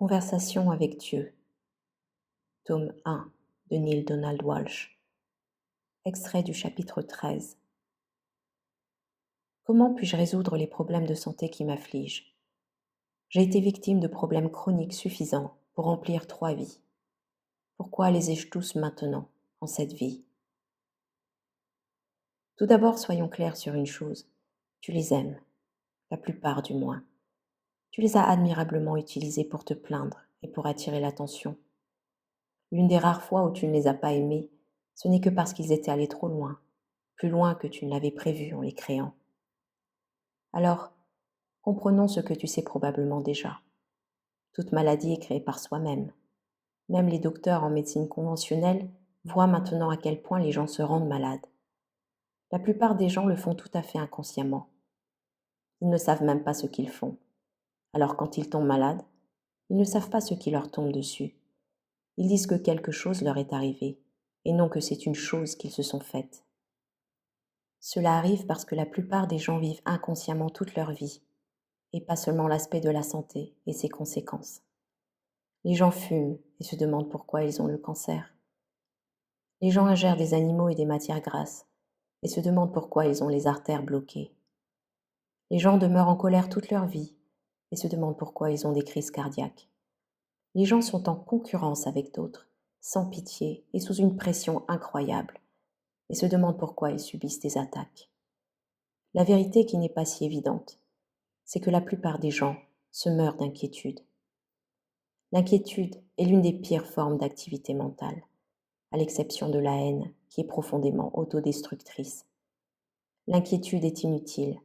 Conversation avec Dieu, tome 1 de Neale Donald Walsch. Extrait du chapitre 13. Comment puis-je résoudre les problèmes de santé qui m'affligent? J'ai été victime de problèmes chroniques suffisants pour remplir 3 vies. Pourquoi les ai-je tous maintenant, en cette vie? Tout d'abord, soyons clairs sur une chose. Tu les aimes, la plupart du moins. Tu les as admirablement utilisés pour te plaindre et pour attirer l'attention. L'une des rares fois où tu ne les as pas aimés, ce n'est que parce qu'ils étaient allés trop loin, plus loin que tu ne l'avais prévu en les créant. Alors, comprenons ce que tu sais probablement déjà. Toute maladie est créée par soi-même. Même les docteurs en médecine conventionnelle voient maintenant à quel point les gens se rendent malades. La plupart des gens le font tout à fait inconsciemment. Ils ne savent même pas ce qu'ils font. Alors quand ils tombent malades, ils ne savent pas ce qui leur tombe dessus. Ils disent que quelque chose leur est arrivé, et non que c'est une chose qu'ils se sont faite. Cela arrive parce que la plupart des gens vivent inconsciemment toute leur vie, et pas seulement l'aspect de la santé et ses conséquences. Les gens fument et se demandent pourquoi ils ont le cancer. Les gens ingèrent des animaux et des matières grasses et se demandent pourquoi ils ont les artères bloquées. Les gens demeurent en colère toute leur vie et se demandent pourquoi ils ont des crises cardiaques. Les gens sont en concurrence avec d'autres, sans pitié et sous une pression incroyable, et se demandent pourquoi ils subissent des attaques. La vérité qui n'est pas si évidente, c'est que la plupart des gens se meurent d'inquiétude. L'inquiétude est l'une des pires formes d'activité mentale, à l'exception de la haine, qui est profondément autodestructrice. L'inquiétude est inutile,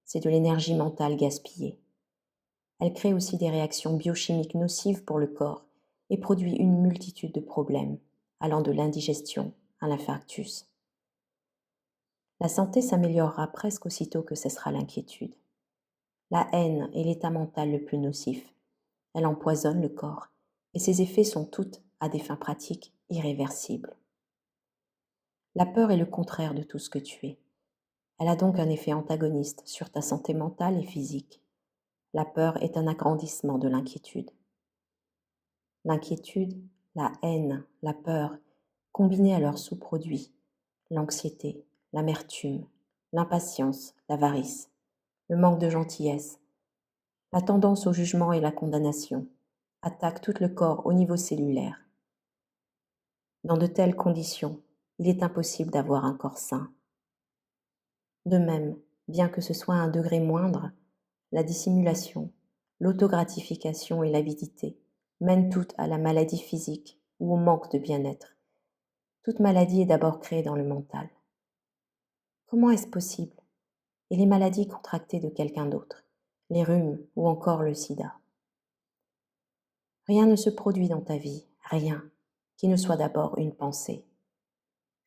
c'est de l'énergie mentale gaspillée. Elle crée aussi des réactions biochimiques nocives pour le corps et produit une multitude de problèmes, allant de l'indigestion à l'infarctus. La santé s'améliorera presque aussitôt que cessera l'inquiétude. La haine est l'état mental le plus nocif. Elle empoisonne le corps, et ses effets sont toutes, à des fins pratiques, irréversibles. La peur est le contraire de tout ce que tu es. Elle a donc un effet antagoniste sur ta santé mentale et physique. La peur est un agrandissement de l'inquiétude. L'inquiétude, la haine, la peur, combinées à leurs sous-produits, l'anxiété, l'amertume, l'impatience, l'avarice, le manque de gentillesse, la tendance au jugement et la condamnation, attaquent tout le corps au niveau cellulaire. Dans de telles conditions, il est impossible d'avoir un corps sain. De même, bien que ce soit à un degré moindre, la dissimulation, l'autogratification et l'avidité mènent toutes à la maladie physique ou au manque de bien-être. Toute maladie est d'abord créée dans le mental. Comment est-ce possible? Et les maladies contractées de quelqu'un d'autre, les rhumes ou encore le sida? Rien ne se produit dans ta vie, rien, qui ne soit d'abord une pensée.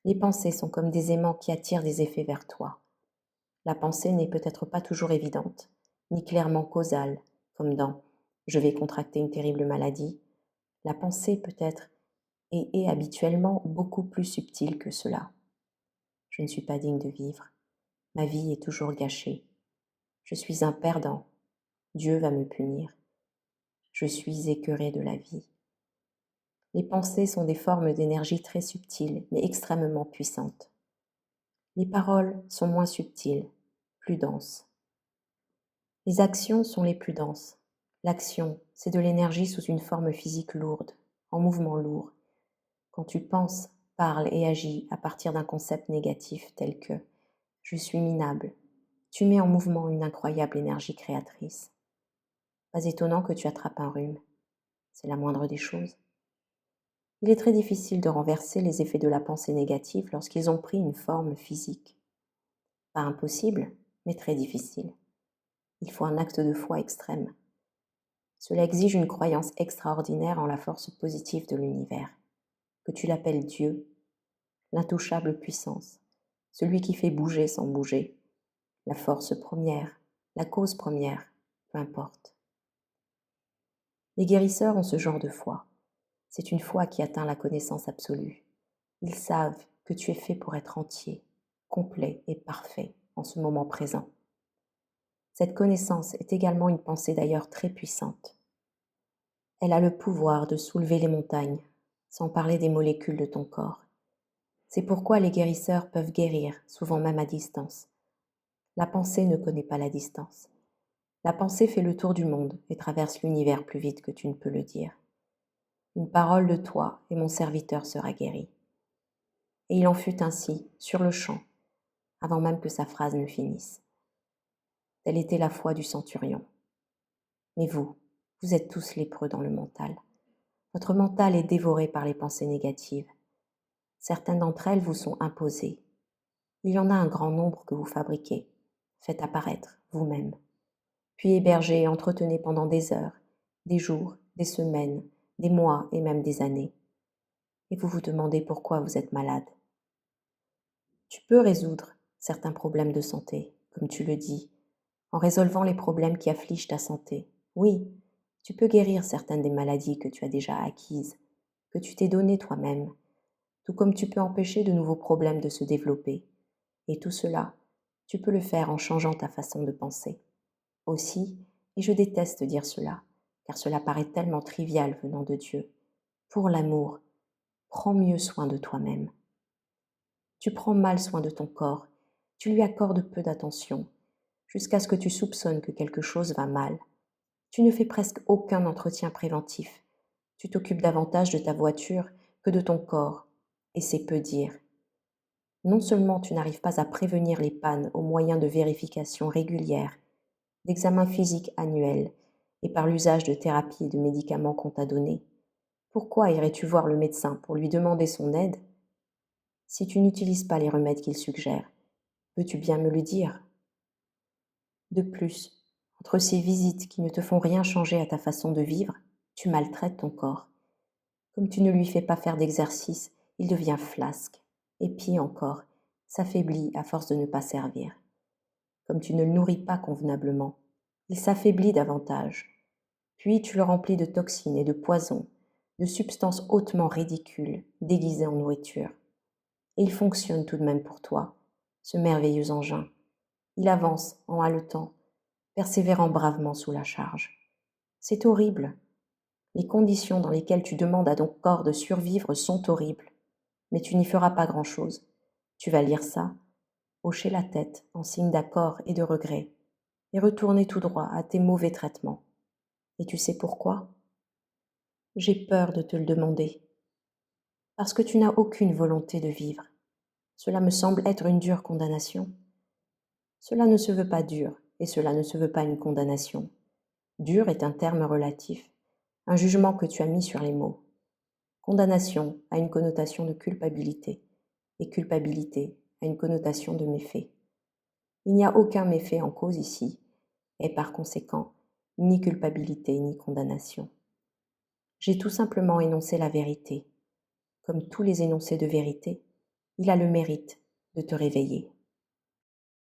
Les pensées sont comme des aimants qui attirent des effets vers toi. La pensée n'est peut-être pas toujours évidente, ni clairement causale, comme dans « je vais contracter une terrible maladie ». La pensée peut-être est habituellement beaucoup plus subtile que cela. Je ne suis pas digne de vivre. Ma vie est toujours gâchée. Je suis un perdant. Dieu va me punir. Je suis écœuré de la vie. Les pensées sont des formes d'énergie très subtiles, mais extrêmement puissantes. Les paroles sont moins subtiles, plus denses. Les actions sont les plus denses. L'action, c'est de l'énergie sous une forme physique lourde, en mouvement lourd. Quand tu penses, parles et agis à partir d'un concept négatif tel que « je suis minable », tu mets en mouvement une incroyable énergie créatrice. Pas étonnant que tu attrapes un rhume. C'est la moindre des choses. Il est très difficile de renverser les effets de la pensée négative lorsqu'ils ont pris une forme physique. Pas impossible, mais très difficile. Il faut un acte de foi extrême. Cela exige une croyance extraordinaire en la force positive de l'univers, que tu l'appelles Dieu, l'intouchable puissance, celui qui fait bouger sans bouger, la force première, la cause première, peu importe. Les guérisseurs ont ce genre de foi. C'est une foi qui atteint la connaissance absolue. Ils savent que tu es fait pour être entier, complet et parfait en ce moment présent. Cette connaissance est également une pensée d'ailleurs très puissante. Elle a le pouvoir de soulever les montagnes, sans parler des molécules de ton corps. C'est pourquoi les guérisseurs peuvent guérir, souvent même à distance. La pensée ne connaît pas la distance. La pensée fait le tour du monde et traverse l'univers plus vite que tu ne peux le dire. Une parole de toi et mon serviteur sera guéri. Et il en fut ainsi, sur le champ, avant même que sa phrase ne finisse. Telle était la foi du centurion. Mais vous êtes tous lépreux dans le mental. Votre mental est dévoré par les pensées négatives. Certaines d'entre elles vous sont imposées. Il y en a un grand nombre que vous fabriquez, faites apparaître vous-même, puis hébergez et entretenez pendant des heures, des jours, des semaines, des mois et même des années. Et vous vous demandez pourquoi vous êtes malade. Tu peux résoudre certains problèmes de santé, comme tu le dis, en résolvant les problèmes qui affligent ta santé. Oui, tu peux guérir certaines des maladies que tu as déjà acquises, que tu t'es données toi-même, tout comme tu peux empêcher de nouveaux problèmes de se développer. Et tout cela, tu peux le faire en changeant ta façon de penser. Aussi, et je déteste dire cela, car cela paraît tellement trivial venant de Dieu, pour l'amour, prends mieux soin de toi-même. Tu prends mal soin de ton corps, tu lui accordes peu d'attention, jusqu'à ce que tu soupçonnes que quelque chose va mal. Tu ne fais presque aucun entretien préventif. Tu t'occupes davantage de ta voiture que de ton corps, et c'est peu dire. Non seulement tu n'arrives pas à prévenir les pannes au moyen de vérifications régulières, d'examens physiques annuels et par l'usage de thérapies et de médicaments qu'on t'a donnés, pourquoi irais-tu voir le médecin pour lui demander son aide? Si tu n'utilises pas les remèdes qu'il suggère, peux-tu bien me le dire? De plus, entre ces visites qui ne te font rien changer à ta façon de vivre, tu maltraites ton corps. Comme tu ne lui fais pas faire d'exercice, il devient flasque. Et pis encore, s'affaiblit à force de ne pas servir. Comme tu ne le nourris pas convenablement, il s'affaiblit davantage. Puis tu le remplis de toxines et de poisons, de substances hautement ridicules, déguisées en nourriture. Et il fonctionne tout de même pour toi, ce merveilleux engin. Il avance en haletant, persévérant bravement sous la charge. C'est horrible. Les conditions dans lesquelles tu demandes à ton corps de survivre sont horribles. Mais tu n'y feras pas grand-chose. Tu vas lire ça, hocher la tête en signe d'accord et de regret, et retourner tout droit à tes mauvais traitements. Et tu sais pourquoi? J'ai peur de te le demander. Parce que tu n'as aucune volonté de vivre. Cela me semble être une dure condamnation. Cela ne se veut pas dur, et cela ne se veut pas une condamnation. Dur est un terme relatif, un jugement que tu as mis sur les mots. Condamnation a une connotation de culpabilité, et culpabilité a une connotation de méfait. Il n'y a aucun méfait en cause ici, et par conséquent, ni culpabilité ni condamnation. J'ai tout simplement énoncé la vérité. Comme tous les énoncés de vérité, il a le mérite de te réveiller.